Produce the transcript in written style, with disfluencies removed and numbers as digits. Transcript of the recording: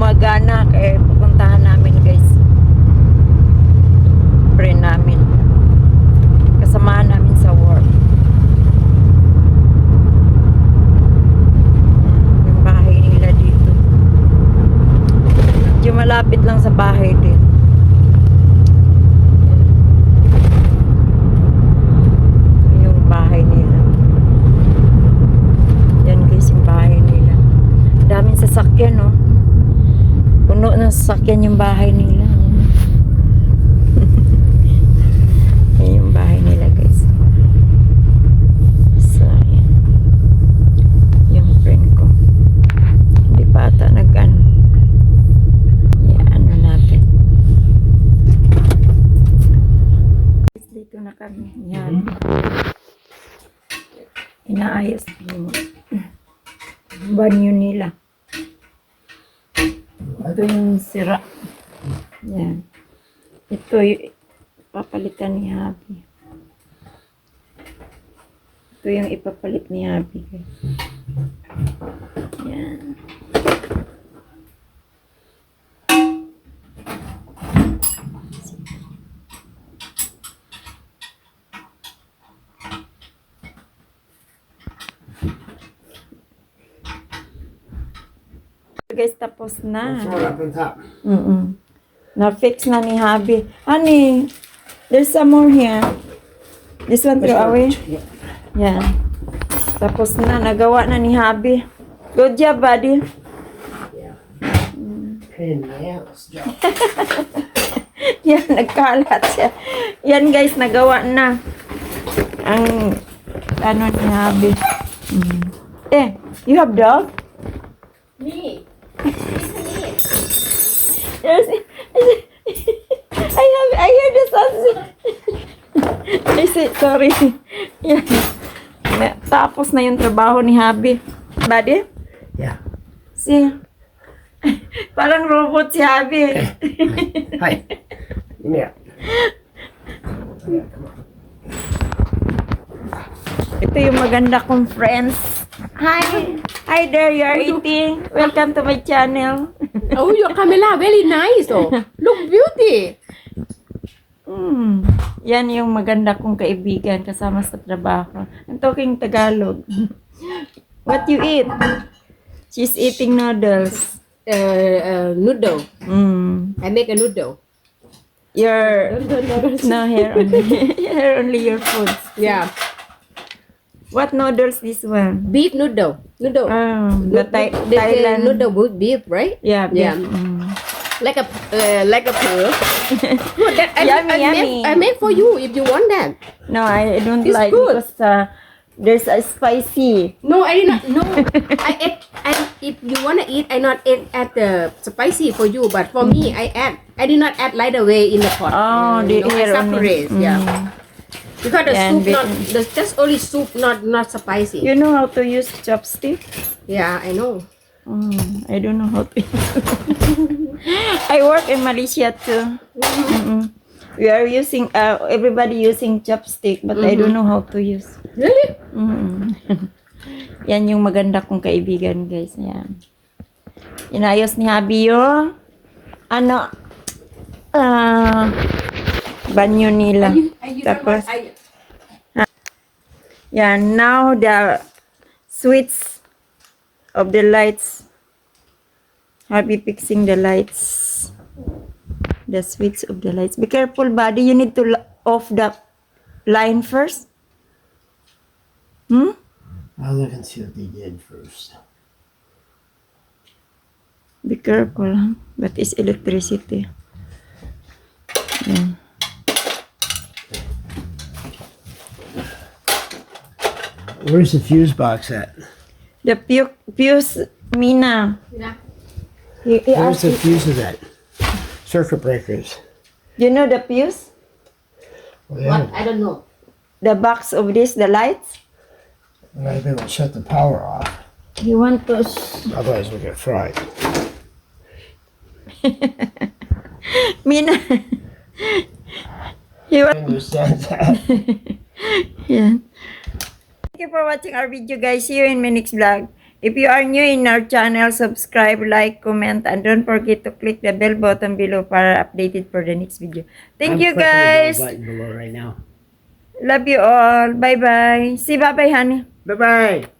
gumagana kaya pupuntahan namin guys. Friend namin. Kasamahan namin sa work. Yung bahay nila dito. Medyo malapit lang sa bahay din. Yung bahay nila. Yan guys, yung bahay nila. Daming sasakyan, no? Puno ng sasakyan yung bahay nila. Yan yung bahay nila, guys. So, yan. Yung friend ko. Hindi pa ata nag-ano. Yan, ano natin. Dito na kami. Yan. Inaayos yung banyo nila. Ito yung sira. Yan. Ito yung papalitan ni Habi. Ito yung ipapalit ni Habi. Yan. Guys, tapos na. Throw it up on top. Na-fix na ni Habi. Honey, there's some more here. This one throw away? Yeah. Yan. Tapos na, nagawa na ni Habi. Good job, buddy. Pain in the ass job. Yan, nagkalat siya. Yan guys, nagawa na. Ang, ano ni Habi. You have dog? Me. There's, I hear the sound. I said, sorry. Yan. Tapos na yung trabaho ni Habi. Buddy? Yeah. See? Parang robot si Habi. Hi. Yeah. Ito yung maganda kong friends. Hi! Hi there, you are eating. Welcome to my channel. Oh, your camera very nice. Oh, look beauty. Yan yung maganda kong kaibigan kasama sa trabaho. I'm talking Tagalog. What you eat? She's eating noodles. Noodle. I make a noodle. Your no hair only. Hair only your food. Yeah, What noodles this one? beef noodle. Noodle. The They say Thailand. noodle with beef, right? Yeah, beef. Yeah. Like a pearl. No, that Yummy. I make for you if you want that. No, I don't It's like good. because there's a spicy. No, I did not. No, I ate. If you wanna eat, I not add the spicy for you, but for me, I add. I did not add right away in the pot. Oh, you know, I here only. separate. Yeah, because the Yeah, soup and not. Just only soup, not spicy. You know how to use chopstick? Yeah, I know. I don't know how to use. I work in Malaysia too. We are using, everybody using chopstick, but I don't know how to use. Really? Yan yung maganda kong kaibigan, guys. Yan. Inayos ni Habi yung, banyo nila. Tapos, yan, now the switch of the lights. Happy fixing the lights. The switch of the lights. Be careful, buddy. You need to off the line first. I'll look and see what they did first. Be careful. Huh? But it's electricity. Yan. Where's the fuse box at? The fuse, Mina. Yeah. He Where's asked the fuses at? Circuit breakers. you know the fuse? Well, yeah, What? I don't know. The box of this, the lights? I gotta be able to shut the power off. You want to... Otherwise, we'll get fried. Mina. He I was... understand that. Yan. Thank you for watching our video, guys. See you in my next vlog. If you are new in our channel, subscribe, like, comment, and don't forget to click the bell button below para updated for the next video. Thank I'm you, clicking the bell guys. button below right now. Love you all. Bye-bye. Say bye-bye, honey. Bye bye.